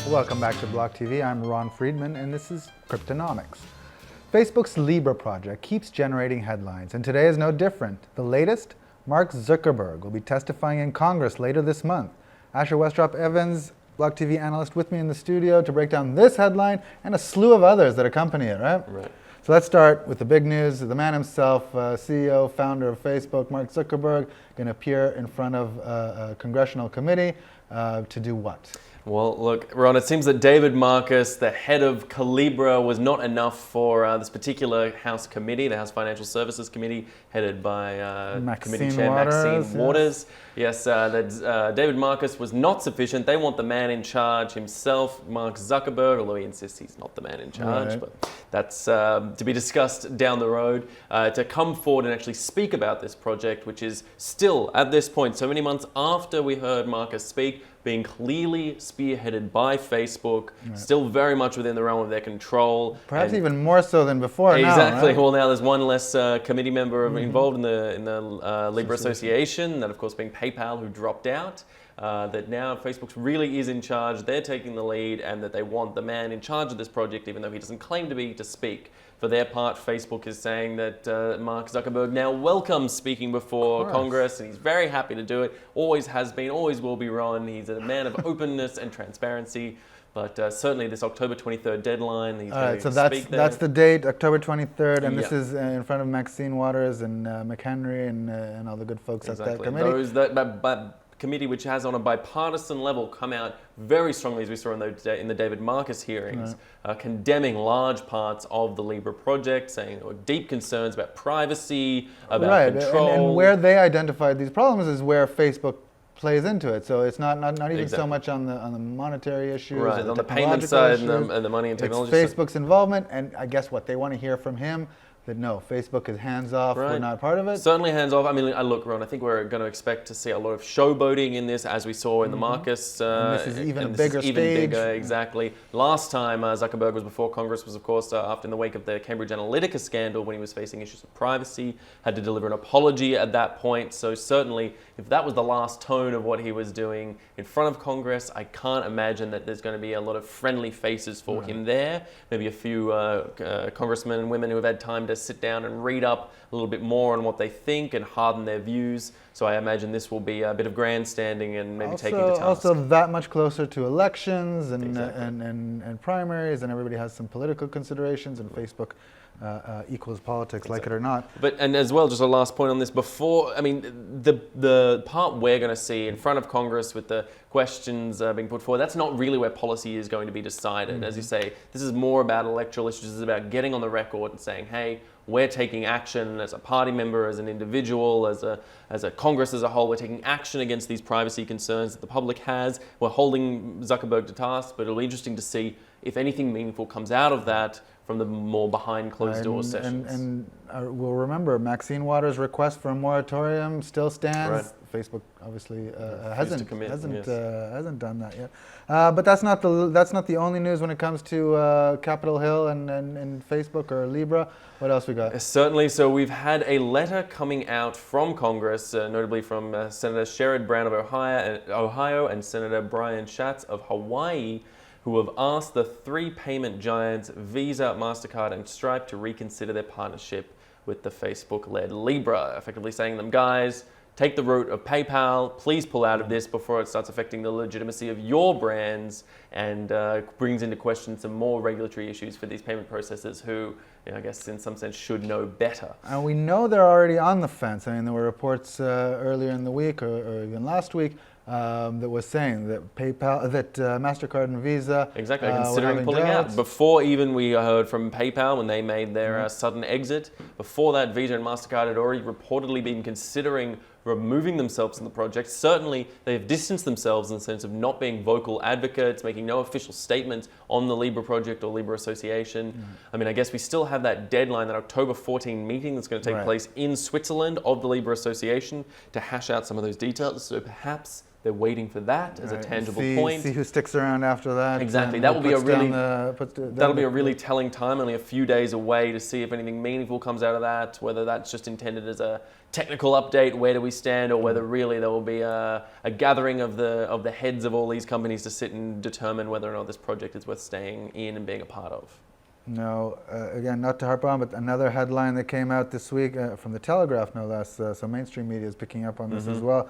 Welcome back to BLOCKTV. I'm Ron Friedman, and this is Cryptonomics. Facebook's Libra project keeps generating headlines, and today is no different. The latest? Mark Zuckerberg will be testifying in Congress later this month. Asher Westrop-Evans, BLOCKTV analyst, with me in the studio to break down this headline and a slew of others that accompany it, right? Right. So let's start with the big news. The man himself, CEO, founder of Facebook, Mark Zuckerberg, going to appear in front of a congressional committee to do what? Well, look, Ron, it seems that David Marcus, the head of Libra, was not enough for this particular House committee, the House Financial Services Committee, headed by Committee Chair Maxine Waters. Yes, David Marcus was not sufficient. They want the man in charge himself, Mark Zuckerberg, although he insists he's not the man in charge. Right. But that's to be discussed down the road, to come forward and actually speak about this project, which is still, at this point, so many months after we heard Marcus speak, being clearly spearheaded by Facebook, still very much within the realm of their control. Perhaps even more so than before. Exactly. Now, right? Well, now there's one less committee member involved in the Libra Association, that of course being PayPal, who dropped out. That now Facebook really is in charge, they're taking the lead, and that they want the man in charge of this project, even though he doesn't claim to be, to speak. For their part, Facebook is saying that Mark Zuckerberg now welcomes speaking before Congress, and he's very happy to do it. Always has been, always will be, Ron. He's a man of openness and transparency. But certainly this October 23rd deadline, he's going to speak there. That's the date, October 23rd, and this is in front of Maxine Waters and McHenry and all the good folks at that committee. That committee, which has on a bipartisan level come out very strongly, as we saw in the David Marcus hearings, condemning large parts of the Libra project, saying there were deep concerns about privacy, about control. And where they identified these problems is where Facebook plays into it. So it's not even so much on the monetary issues, right, or on the payment side and the money and technology side. It's Facebook's involvement, and I guess what they want to hear from him, that no, Facebook is hands off, we're not part of it. Certainly hands off. I mean, look, Ron, I think we're going to expect to see a lot of showboating in this, as we saw in the Marcus. And this is even a bigger stage. Exactly. Last time Zuckerberg was before Congress was, of course, after in the wake of the Cambridge Analytica scandal, when he was facing issues of privacy, had to deliver an apology at that point. So certainly, if that was the last tone of what he was doing in front of Congress, I can't imagine that there's going to be a lot of friendly faces for him there. Maybe a few congressmen and women who have had time to sit down and read up a little bit more on what they think and harden their views. So I imagine this will be a bit of grandstanding and maybe taking to task. Also that much closer to elections and primaries, and everybody has some political considerations, and Facebook equals politics, like it or not. And as well, just a last point on this, before, I mean, the part we're going to see in front of Congress with the questions being put forward, that's not really where policy is going to be decided. As you say, this is more about electoral issues. This is about getting on the record and saying, hey, we're taking action as a party member, as an individual, as a Congress as a whole. We're taking action against these privacy concerns that the public has. We're holding Zuckerberg to task, but it'll be interesting to see if anything meaningful comes out of that from the more behind closed door sessions. And we'll remember, Maxine Waters' request for a moratorium still stands. Right. Facebook obviously hasn't done that yet. But that's not the only news when it comes to Capitol Hill and Facebook or Libra. What else we got? Certainly. So we've had a letter coming out from Congress, notably from Senator Sherrod Brown of Ohio and Senator Brian Schatz of Hawaii, who have asked the three payment giants, Visa, MasterCard, and Stripe, to reconsider their partnership with the Facebook-led Libra, effectively saying to them, guys, take the route of PayPal, please pull out of this before it starts affecting the legitimacy of your brands and brings into question some more regulatory issues for these payment processors who, I guess in some sense, should know better. And we know they're already on the fence. I mean, there were reports earlier in the week or even last week that was saying that MasterCard and Visa considering pulling out. Before even we heard from PayPal when they made their sudden exit, before that Visa and MasterCard had already reportedly been considering removing themselves from the project. Certainly they have distanced themselves in the sense of not being vocal advocates, making no official statements on the Libra project or Libra Association. I mean, I guess we still have that deadline, that October 14 meeting that's going to take place in Switzerland of the Libra Association to hash out some of those details. So perhaps They're waiting for that as a tangible point. See who sticks around after that. Exactly. That will be that'll be a really telling time. Only a few days away to see if anything meaningful comes out of that. Whether that's just intended as a technical update, where do we stand, or whether really there will be a gathering of the heads of all these companies to sit and determine whether or not this project is worth staying in and being a part of. No, again, not to harp on, but another headline that came out this week from the Telegraph, no less, so mainstream media is picking up on this as well.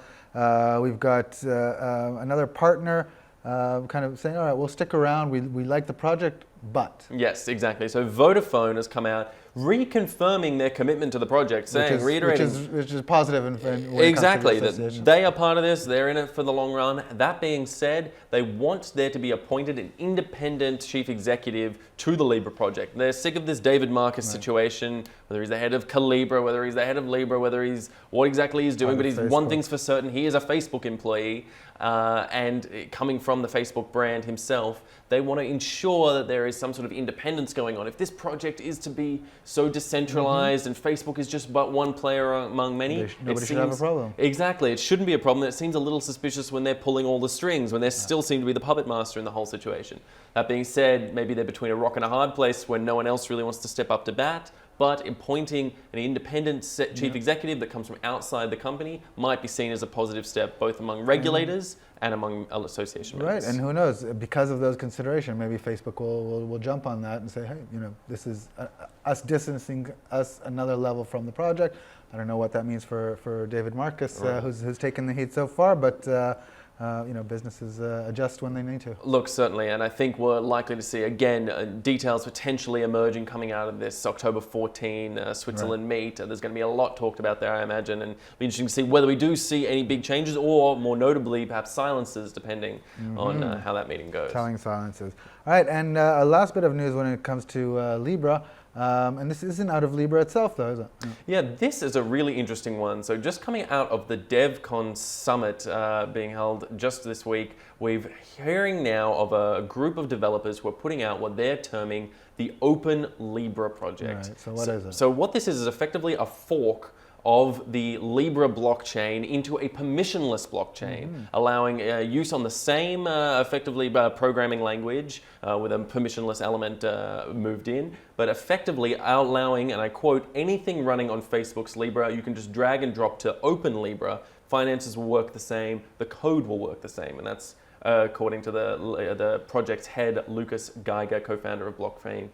We've got another partner kind of saying, all right, we'll stick around, we like the project, but... Yes, exactly. So Vodafone has come out reconfirming their commitment to the project, saying, reiterating... Which is positive in exactly, that they are part of this, they're in it for the long run. That being said, they want there to be appointed an independent chief executive to the Libra project. They're sick of this David Marcus situation, whether he's the head of Calibra, whether he's the head of Libra, whether he's what exactly he's doing, but he's one thing's for certain, he is a Facebook employee, and coming from the Facebook brand himself, they want to ensure that there is some sort of independence going on. If this project is to be so decentralized and Facebook is just but one player among many, nobody should have a problem. Exactly, it shouldn't be a problem. It seems a little suspicious when they're pulling all the strings, when they still seem to be the puppet master in the whole situation. That being said, maybe they're between a rock and a hard place when no one else really wants to step up to bat. But appointing an independent chief executive that comes from outside the company might be seen as a positive step, both among regulators and among association members. Right, and who knows, because of those considerations, maybe Facebook will jump on that and say, hey, this is us distancing us another level from the project. I don't know what that means for David Marcus, who's taken the heat so far, but businesses adjust when they need to. Look, certainly, and I think we're likely to see, again, details potentially emerging coming out of this October 14 Switzerland meet. There's going to be a lot talked about there, I imagine, and it'll be interesting to see whether we do see any big changes or, more notably, perhaps silences, depending on how that meeting goes. Telling silences. All right, and a last bit of news when it comes to Libra. And this isn't out of Libra itself, though, is it? Yeah, this is a really interesting one. So just coming out of the DevCon summit being held just this week, we're hearing now of a group of developers who are putting out what they're terming the Open Libra project. Right, so what is it? So what this is effectively a fork of the Libra blockchain into a permissionless blockchain, allowing use on the same effectively programming language with a permissionless element moved in, but effectively allowing, and I quote, anything running on Facebook's Libra, you can just drag and drop to Open Libra. Finances will work the same, the code will work the same, and that's according to the project's head, Lucas Geiger, co-founder of blockchain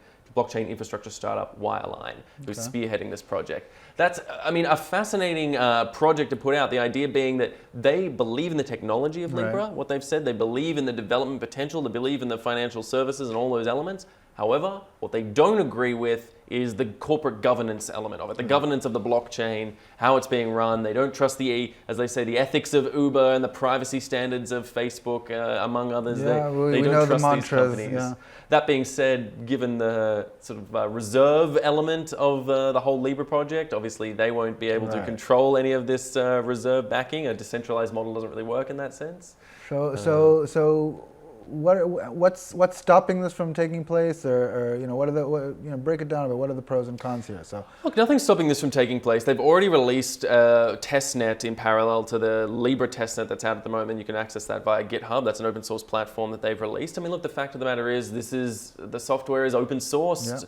infrastructure startup Wireline, who's spearheading this project. That's, a fascinating project to put out. The idea being that they believe in the technology of Libra, what they've said. They believe in the development potential. They believe in the financial services and all those elements. However, what they don't agree with is the corporate governance element of it, the governance of the blockchain, how it's being run. They don't trust as they say, the ethics of Uber and the privacy standards of Facebook, among others. They don't trust these companies. That being said, given the sort of reserve element of the whole Libra project, obviously they won't be able to control any of this reserve backing. A decentralized model doesn't really work in that sense. So what's stopping this from taking place, or what are the break it down a bit? What are the pros and cons here? So look, nothing's stopping this from taking place. They've already released a testnet in parallel to the Libra testnet that's out at the moment. You can access that via GitHub. That's an open source platform that they've released. Look, the fact of the matter is, the software is open sourced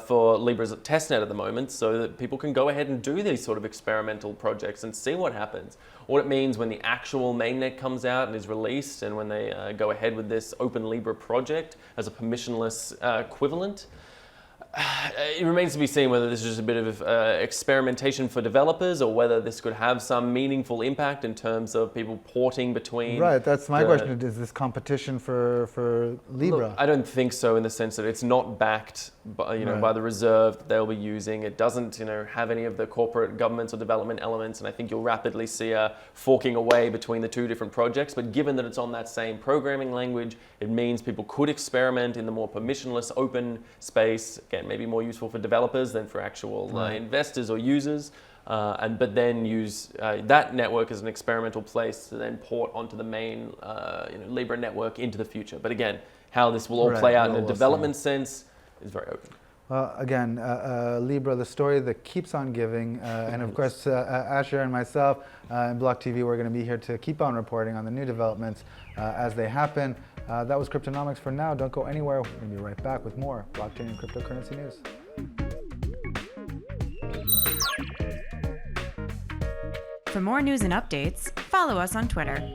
for Libra's testnet at the moment, so that people can go ahead and do these sort of experimental projects and see what happens. What it means when the actual mainnet comes out and is released, and when they go ahead with this Open Libra project as a permissionless equivalent. It remains to be seen whether this is just a bit of experimentation for developers, or whether this could have some meaningful impact in terms of people porting between. Right, that's my question. Is this competition for Libra? Look, I don't think so, in the sense that it's not backed by, by the reserve that they'll be using. It doesn't have any of the corporate governance or development elements, and I think you'll rapidly see a forking away between the two different projects. But given that it's on that same programming language, it means people could experiment in the more permissionless open space. Again, maybe more useful for developers than for actual investors or users, but then use that network as an experimental place to then port onto the main Libra network into the future. But again, how this will all play out in a development sense is very open. Again, Libra, the story that keeps on giving. And of course, Asher and myself and BLOCKTV, we're going to be here to keep on reporting on the new developments as they happen. That was Cryptonomics for now. Don't go anywhere. We're going to be right back with more blockchain and cryptocurrency news. For more news and updates, follow us on Twitter.